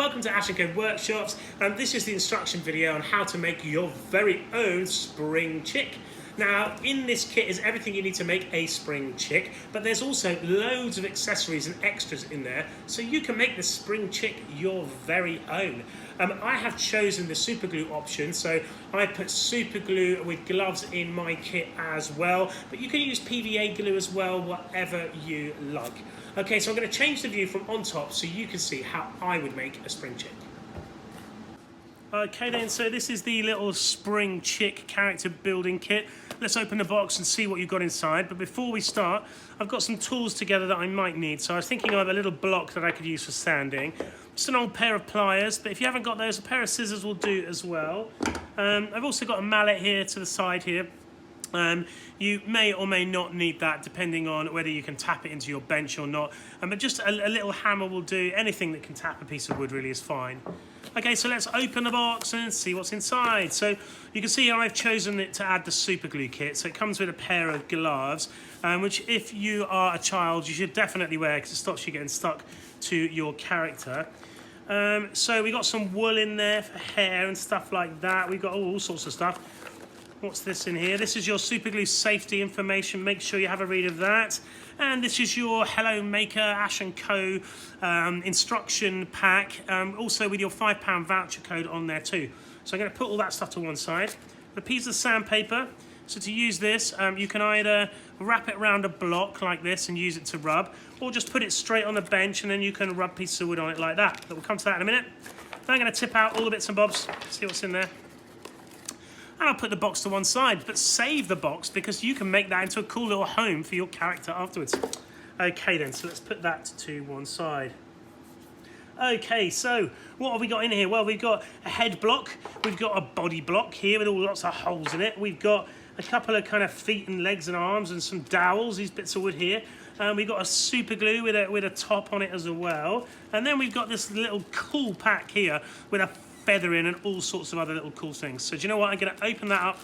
welcome to Ash & Co Workshops, and this is the instruction video on how to make your very own spring chick. Now, in this kit is everything you need to make a spring chick, but there's also loads of accessories and extras in there, so you can make the spring chick your very own. I have chosen the super glue option, so I put super glue with gloves in my kit as well, but you can use PVA glue as well, whatever you like. Okay, so I'm going to change the view from on top so you can see how I would make a spring chick. Okay then, so this is the little spring chick character building kit. Let's open the box and see what you've got inside. But before we start, I've got some tools together that I might need. So I was thinking of a little block that I could use for sanding. Just an old pair of pliers, but if you haven't got those, a pair of scissors will do as well. I've also got a mallet here to the side here. You may or may not need that depending on whether you can tap it into your bench or not. But just a little hammer will do. Anything that can tap a piece of wood really is fine. Okay, so let's open the box and see what's inside. So you can see I've chosen it to add the super glue kit. So it comes with a pair of gloves, which if you are a child, you should definitely wear because it stops you getting stuck to your character. So we got some wool in there for hair and stuff like that. We've got all sorts of stuff. What's this in here? This is your super glue safety information. Make sure you have a read of that. And this is your Hello Maker Ash & Co instruction pack, also with your £5 voucher code on there too. So I'm going to put all that stuff to one side. A piece of sandpaper. So to use this, you can either wrap it around a block like this and use it to rub, or just put it straight on the bench and then you can rub pieces of wood on it like that. But we'll come to that in a minute. Then I'm going to tip out all the bits and bobs, see what's in there. And I'll put the box to one side, but save the box because you can make that into a cool little home for your character afterwards. Okay then, so let's put that to one side. Okay, so what have we got in here? Well, we've got a head block, we've got a body block here with all lots of holes in it. We've got a couple of kind of feet and legs and arms and some dowels, these bits of wood here. We've got a super glue with a top on it as well. And then we've got this little cool pack here with a feather in and all sorts of other little cool things. So do you know what? I'm going to open that up.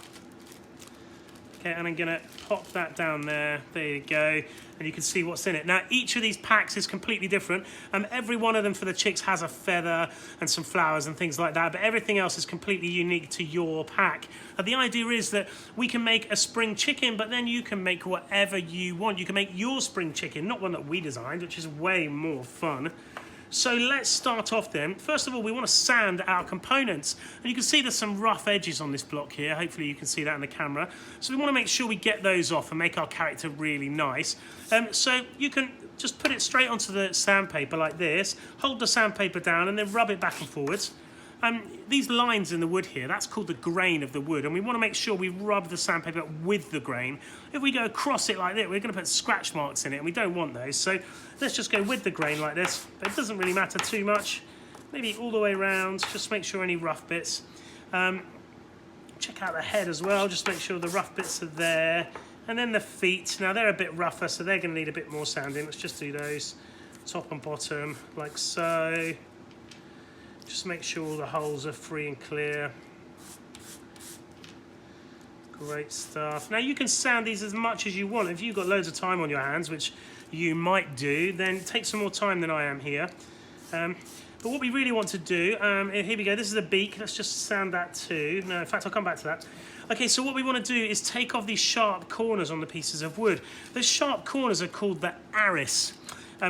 Okay, and I'm going to pop that down there. There you go. And you can see what's in it. Now, each of these packs is completely different. Every one of them for the chicks has a feather and some flowers and things like that, but everything else is completely unique to your pack. The idea is that we can make a spring chicken, but then you can make whatever you want. You can make your spring chicken, not one that we designed, which is way more fun. So let's start off then. First of all, we want to sand our components. And you can see there's some rough edges on this block here. Hopefully you can see that in the camera. So we want to make sure we get those off and make our character really nice. So you can just put it straight onto the sandpaper like this, hold the sandpaper down and then rub it back and forwards. These lines in the wood here, that's called the grain of the wood, and we want to make sure we rub the sandpaper with the grain. If we go across it like that, we're going to put scratch marks in it, and we don't want those. So let's just go with the grain like this, but it doesn't really matter too much. Maybe all the way around, just make sure any rough bits. Check out the head as well, just make sure the rough bits are there. And then the feet, now they're a bit rougher, so they're going to need a bit more sanding. Let's just do those, top and bottom, like so. Just make sure all the holes are free and clear. Great stuff. Now you can sand these as much as you want. If you've got loads of time on your hands, which you might do, then take some more time than I am here. But what we really want to do, here we go, this is a beak. Let's just sand that too. No, in fact, I'll come back to that. Okay, so what we want to do is take off these sharp corners on the pieces of wood. Those sharp corners are called the arris.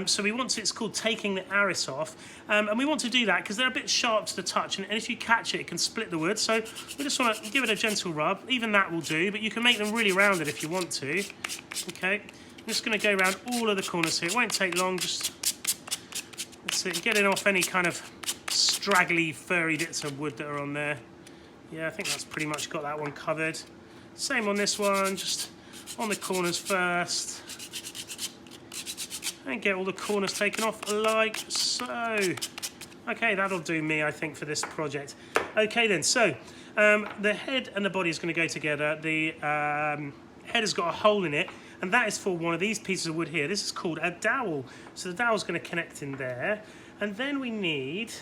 So we want to, it's called taking the arris off, and we want to do that because they're a bit sharp to the touch, and if you catch it, it can split the wood. So we just want to give it a gentle rub. Even that will do, but you can make them really rounded if you want to. Okay, I'm just going to go around all of the corners here. It won't take long. Just that's it. Getting off any kind of straggly, furry bits of wood that are on there. Yeah, I think that's pretty much got that one covered. Same on this one. Just on the corners first. And get all the corners taken off like so. Okay, that'll do me, I think, for this project. Okay then, so the head and the body is going to go together. The head has got a hole in it, and that is for one of these pieces of wood here. This is called a dowel. So the dowel's going to connect in there. And then we need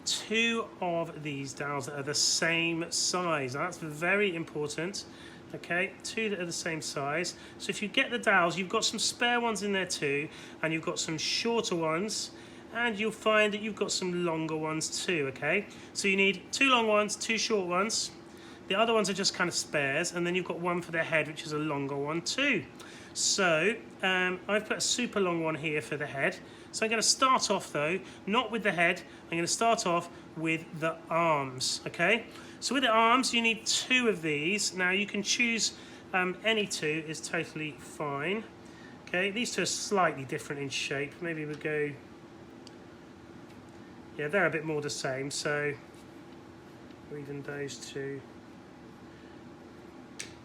two of these dowels that are the same size. Now that's very important. Okay, two that are the same size. So if you get the dowels, you've got some spare ones in there too, and you've got some shorter ones, and you'll find that you've got some longer ones too, okay? So you need 2 long ones, 2 short ones. The other ones are just kind of spares, and then you've got one for the head, which is a longer one too. So I've put a super long one here for the head. So I'm going to start off though, not with the head, I'm going to start off with the arms, okay? So with the arms, you need 2 of these. Now you can choose any 2 is totally fine. Okay, these 2 are slightly different in shape. Maybe we'll go, yeah, they're a bit more the same, so even those 2.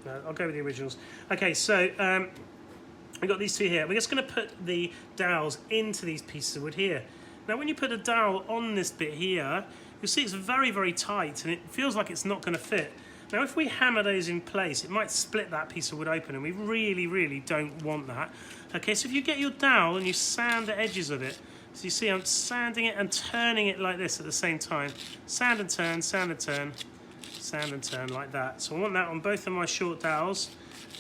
No, I'll go with the originals. Okay, so we've got these 2 here. We're just going to put the dowels into these pieces of wood here. Now, when you put a dowel on this bit here, you'll see it's very, very tight, and it feels like it's not going to fit. Now, if we hammer those in place, it might split that piece of wood open, and we really, really don't want that. Okay, so if you get your dowel and you sand the edges of it, so you see I'm sanding it and turning it like this at the same time. Sand and turn, sand and turn, sand and turn like that. So I want that on both of my short dowels.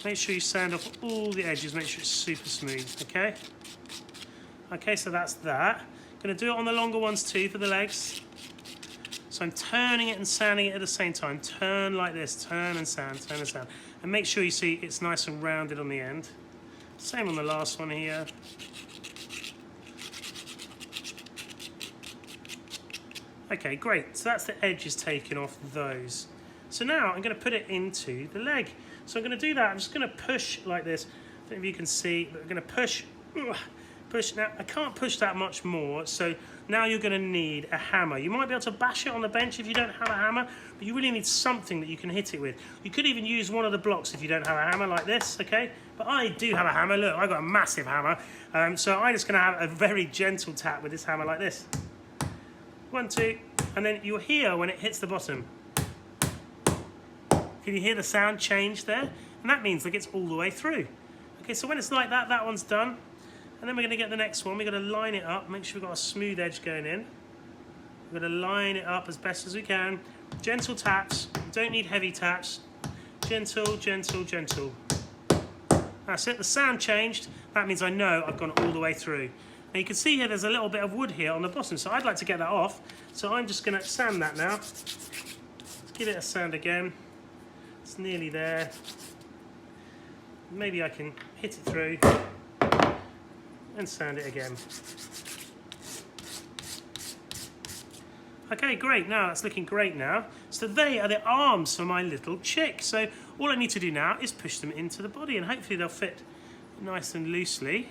Make sure you sand off all the edges, make sure it's super smooth, okay? Okay, so that's that. Gonna do it on the longer ones too for the legs. So I'm turning it and sanding it at the same time. Turn like this, turn and sand, turn and sand. And make sure you see it's nice and rounded on the end. Same on the last one here. Okay, great. So that's the edges taken off those. So now I'm going to put it into the leg. So I'm going to do that. I'm just going to push like this. I don't know if you can see, but I'm going to push. Push. Now, I can't push that much more. So now you're going to need a hammer. You might be able to bash it on the bench if you don't have a hammer, but you really need something that you can hit it with. You could even use one of the blocks if you don't have a hammer like this, okay? But I do have a hammer. Look, I've got a massive hammer. So I'm just going to have a very gentle tap with this hammer like this. 1, 2, and then you'll hear when it hits the bottom. Can you hear the sound change there? And that means that it's all the way through. Okay, so when it's like that, that one's done. And then we're going to get the next one. We're going to line it up, make sure we've got a smooth edge going in. We're going to line it up as best as we can. Gentle taps, don't need heavy taps. Gentle, gentle, gentle. That's it, the sound changed. That means I know I've gone all the way through. Now you can see here there's a little bit of wood here on the bottom, so I'd like to get that off. So I'm just going to sand that now. Let's give it a sand again. It's nearly there. Maybe I can hit it through and sand it again. Okay, great. Now that's looking great now. So they are the arms for my little chick. So all I need to do now is push them into the body, and hopefully they'll fit nice and loosely.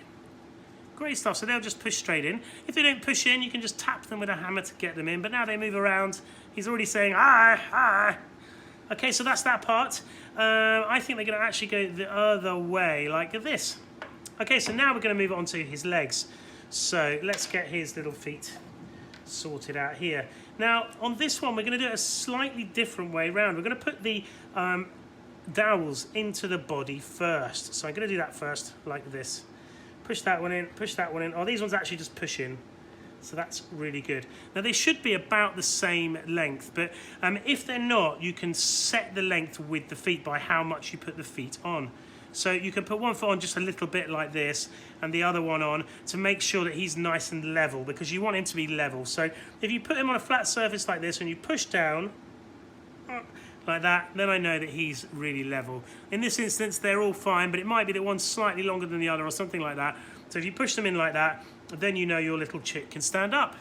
Great stuff. So they'll just push straight in. If they don't push in, you can just tap them with a hammer to get them in. But now they move around. He's already saying, "Ah, ah." Okay, so that's that part. I think they're going to actually go the other way, like this. Okay, so now we're going to move on to his legs. So let's get his little feet sorted out here. Now, on this one, we're going to do it a slightly different way around. We're going to put the dowels into the body first. So I'm going to do that first, like this. Push that one in, push that one in. Oh, these ones actually just push in. So that's really good. Now, they should be about the same length, but if they're not, you can set the length with the feet by how much you put the feet on. So you can put one foot on just a little bit like this and the other one on to make sure that he's nice and level, because you want him to be level. So if you put him on a flat surface like this and you push down like that, then I know that he's really level. In this instance, they're all fine, but it might be that one's slightly longer than the other or something like that. So if you push them in like that, then you know your little chick can stand up.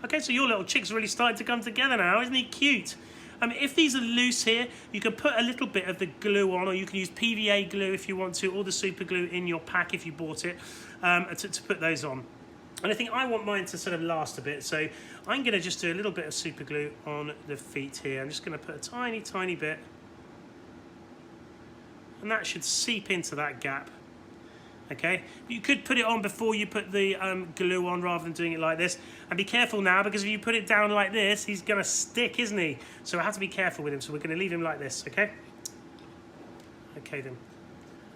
Okay, so your little chick's really starting to come together now. Isn't he cute? If these are loose here, you can put a little bit of the glue on, or you can use PVA glue if you want to, or the super glue in your pack if you bought it, to put those on. And I think I want mine to sort of last a bit, so I'm going to just do a little bit of super glue on the feet here. I'm just going to put a tiny, tiny bit, and that should seep into that gap. Okay, you could put it on before you put the glue on rather than doing it like this. And be careful now, because if you put it down like this, he's going to stick, isn't he? So I have to be careful with him, so we're going to leave him like this, okay? Okay then.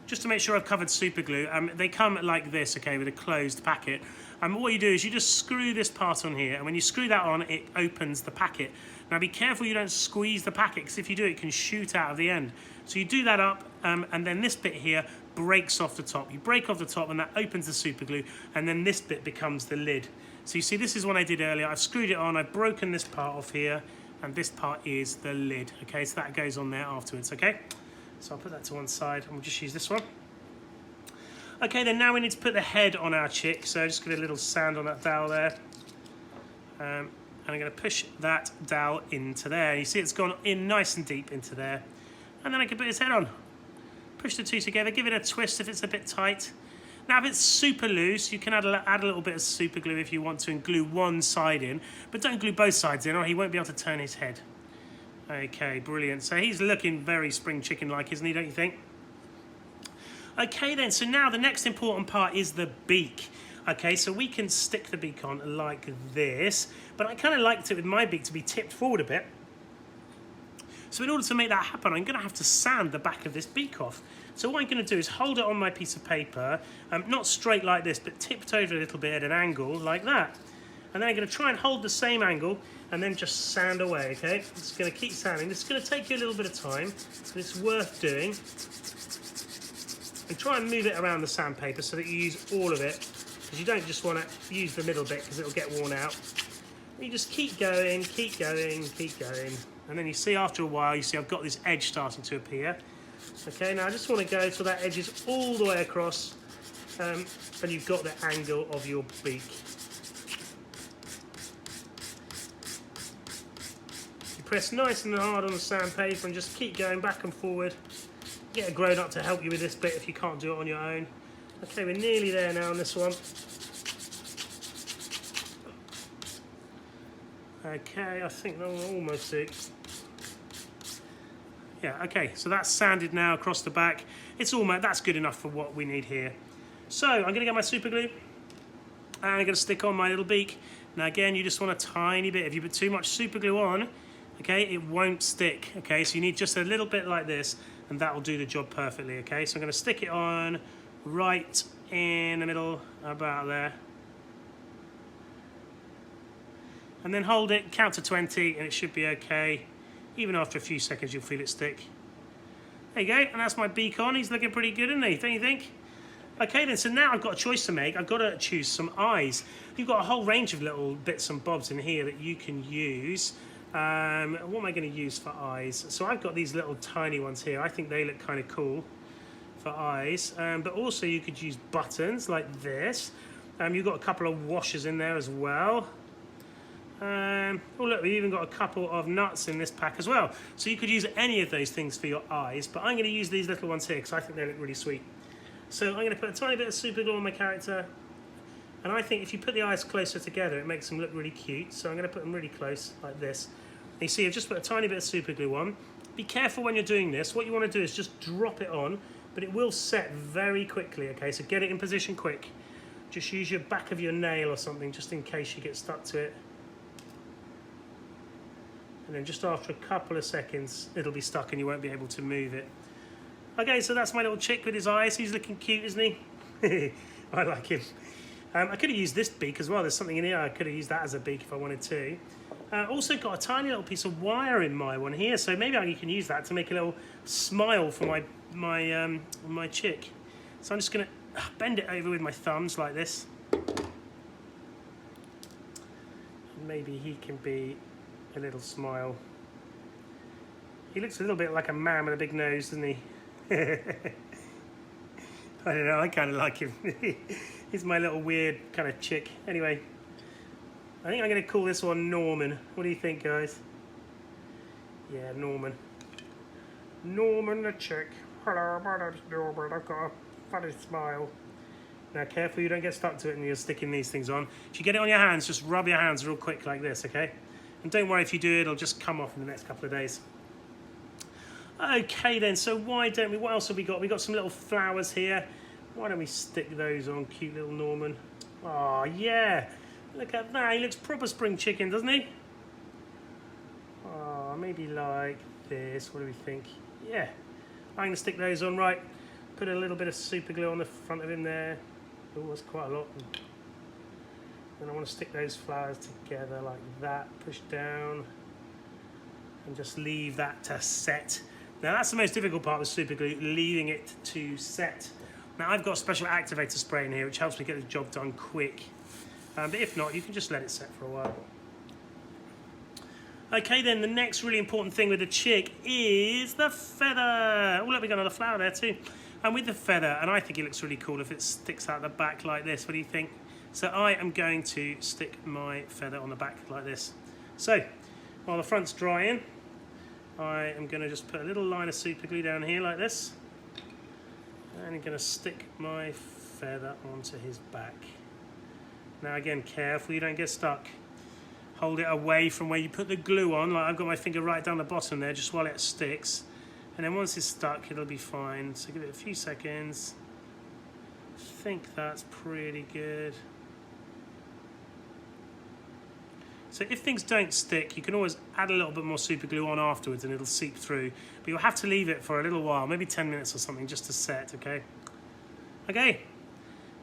Just to make sure I've covered super glue, they come like this, okay, with a closed packet. What you do is you just screw this part on here, and when you screw that on, it opens the packet. Now be careful you don't squeeze the packet, because if you do, it can shoot out of the end. So you do that up, and then this bit here breaks off the top. You break off the top, and that opens the super glue, and then this bit becomes the lid. So you see, this is what I did earlier. I've screwed it on, I've broken this part off here, and this part is the lid, okay? So that goes on there afterwards, okay? So I'll put that to one side, and we'll just use this one. Okay, then now we need to put the head on our chick, so just give it a little sand on that dowel there. And I'm going to push that dowel into there. You see it's gone in nice and deep into there. And then I can put his head on. Push the two together, give it a twist if it's a bit tight. Now if it's super loose, you can add a little bit of super glue if you want to and glue one side in, but don't glue both sides in or he won't be able to turn his head. Okay, brilliant. So he's looking very spring chicken-like, isn't he, don't you think? Okay then, so now the next important part is the beak. Okay, so we can stick the beak on like this, but I kind of liked it with my beak to be tipped forward a bit. So in order to make that happen, I'm going to have to sand the back of this beak off. So what I'm going to do is hold it on my piece of paper, not straight like this, but tipped over a little bit at an angle like that. And then I'm going to try and hold the same angle and then just sand away, okay? I'm just going to keep sanding. This is going to take you a little bit of time, but it's worth doing. And try and move it around the sandpaper so that you use all of it, because you don't just want to use the middle bit because it'll get worn out. You just keep going, keep going, keep going. And then you see after a while, you see I've got this edge starting to appear. Okay, now I just want to go till that edge is all the way across and you've got the angle of your beak. You press nice and hard on the sandpaper and just keep going back and forward. Get a grown-up to help you with this bit if you can't do it on your own. Okay, we're nearly there now on this one. Okay, I think that will almost do. Yeah, okay, so that's sanded now across the back. It's almost, that's good enough for what we need here. So I'm going to get my super glue and I'm going to stick on my little beak. Now again, you just want a tiny bit. If you put too much super glue on, okay, it won't stick. Okay, so you need just a little bit like this and that will do the job perfectly. Okay, so I'm going to stick it on right in the middle, about there. And then hold it, count to 20 and it should be okay. Even after a few seconds you'll feel it stick. There you go, and that's my beak on. He's looking pretty good, isn't he? Don't you think? Okay then, so now I've got a choice to make. I've got to choose some eyes. You've got a whole range of little bits and bobs in here that you can use. What am I going to use for eyes? So I've got these little tiny ones here. I think they look kind of cool for eyes. But also you could use buttons like this. You've got a couple of washers in there as well. Oh look, we've even got a couple of nuts in this pack as well. So you could use any of those things for your eyes, but I'm going to use these little ones here because I think they look really sweet. So I'm going to put a tiny bit of super glue on my character, and I think if you put the eyes closer together it makes them look really cute. So I'm going to put them really close like this. And you see I've just put a tiny bit of super glue on. Be careful when you're doing this. What you want to do is just drop it on, but it will set very quickly, okay? So get it in position quick. Just use your back of your nail or something just in case you get stuck to it. And then just after a couple of seconds, it'll be stuck and you won't be able to move it. Okay, so that's my little chick with his eyes. He's looking cute, isn't he? I like him. I could have used this beak as well. There's something in here. I could have used that as a beak if I wanted to. Also got a tiny little piece of wire in my one here, so maybe you can use that to make a little smile for my chick. So I'm just going to bend it over with my thumbs like this. Maybe he can be a little smile. He looks a little bit like a man with a big nose, doesn't he? I don't know, I kind of like him. He's my little weird kind of chick. Anyway, I think I'm going to call this one Norman. What do you think, guys? Yeah, Norman. Norman the chick. Hello, my name's Norman. I've got a funny smile. Now, careful you don't get stuck to it and you're sticking these things on. If you get it on your hands, just rub your hands real quick like this, okay? And don't worry if you do it, it'll just come off in the next couple of days. Okay then, so what else have we got? We've got some little flowers here. Why don't we stick those on cute little Norman? Oh yeah, look at that, he looks proper spring chicken, doesn't he? Oh, maybe like this, what do we think? Yeah, I'm gonna stick those on, right. Put a little bit of super glue on the front of him there. Oh, that's quite a lot. And I want to stick those flowers together like that, push down, and just leave that to set. Now that's the most difficult part with super glue, leaving it to set. Now I've got special activator spray in here which helps me get the job done quick. But if not, you can just let it set for a while. Okay, then the next really important thing with the chick is the feather. Oh, look, we got another flower there too. And with the feather, and I think it looks really cool if it sticks out the back like this. What do you think? So I am going to stick my feather on the back like this. So while the front's drying, I am going to just put a little line of super glue down here like this. And I'm going to stick my feather onto his back. Now again, careful you don't get stuck. Hold it away from where you put the glue on, like I've got my finger right down the bottom there, just while it sticks. And then once it's stuck, it'll be fine. So give it a few seconds. I think that's pretty good. So if things don't stick, you can always add a little bit more super glue on afterwards and it'll seep through. But you'll have to leave it for a little while, maybe 10 minutes or something, just to set, okay? Okay,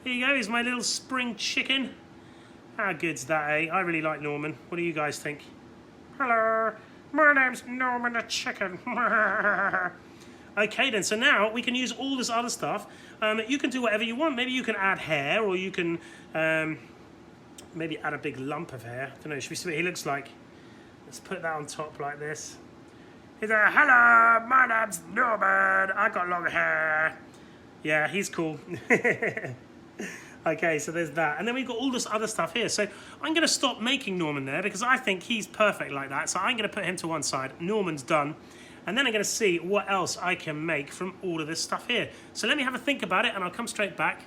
here you go, here's my little spring chicken. How good's that, eh? I really like Norman. What do you guys think? Hello, my name's Norman the Chicken. Okay then, so now we can use all this other stuff. You can do whatever you want. Maybe you can add hair, or you can maybe add a big lump of hair. I don't know, should we see what he looks like? Let's put that on top like this. He's like, hello, my name's Norman. I got long hair. Yeah, he's cool. Okay, so there's that. And then we've got all this other stuff here. So I'm going to stop making Norman there because I think he's perfect like that. So I'm going to put him to one side. Norman's done. And then I'm going to see what else I can make from all of this stuff here. So let me have a think about it and I'll come straight back.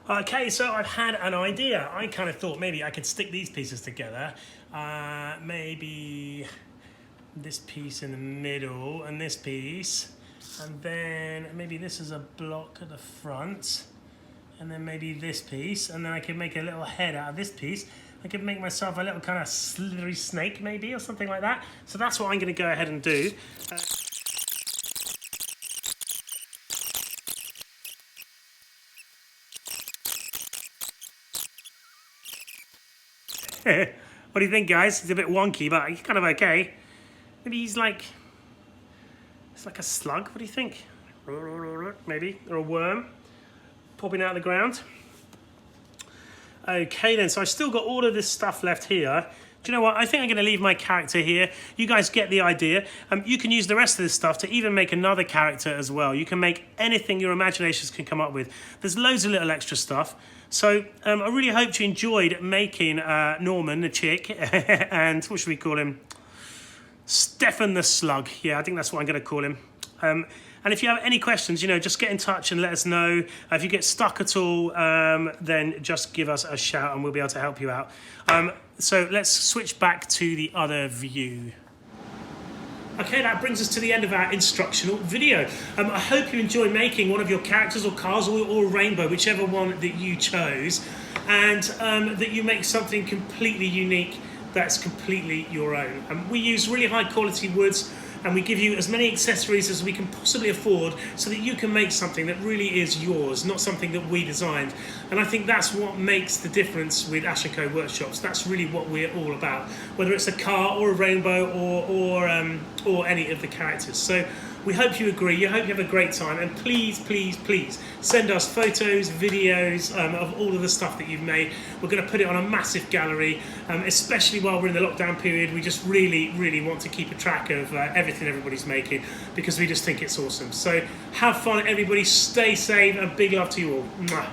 Okay, so I've had an idea. I kind of thought maybe I could stick these pieces together. Maybe this piece in the middle and this piece. And then maybe this is a block at the front. And then maybe this piece, and then I can make a little head out of this piece. I could make myself a little kind of slithery snake maybe, or something like that. So that's what I'm going to go ahead and do. What do you think, guys? He's a bit wonky, but he's kind of okay. Maybe he's like, it's like a slug, what do you think? Maybe, or a worm. Popping out of the ground. Okay then, so I've still got all of this stuff left here. Do you know what? I think I'm going to leave my character here. You guys get the idea. You can use the rest of this stuff to even make another character as well. You can make anything your imaginations can come up with. There's loads of little extra stuff. So I really hope you enjoyed making Norman the chick and what should we call him? Stefan the Slug. Yeah, I think that's what I'm going to call him. And if you have any questions, you know, just get in touch and let us know. If you get stuck at all, then just give us a shout and we'll be able to help you out. So let's switch back to the other view. Okay, that brings us to the end of our instructional video. I hope you enjoy making one of your characters or cars or rainbow, whichever one that you chose, and that you make something completely unique that's completely your own. We use really high quality woods, and we give you as many accessories as we can possibly afford so that you can make something that really is yours, not something that we designed. And I think that's what makes the difference with Ash & Co Workshops. That's really what we're all about, whether it's a car or a rainbow or any of the characters. So we hope you agree. I hope you have a great time. And please, please, please send us photos, videos of all of the stuff that you've made. We're going to put it on a massive gallery, especially while we're in the lockdown period. We just really, really want to keep a track of everything everybody's making because we just think it's awesome. So have fun, everybody. Stay safe and big love to you all. Mwah.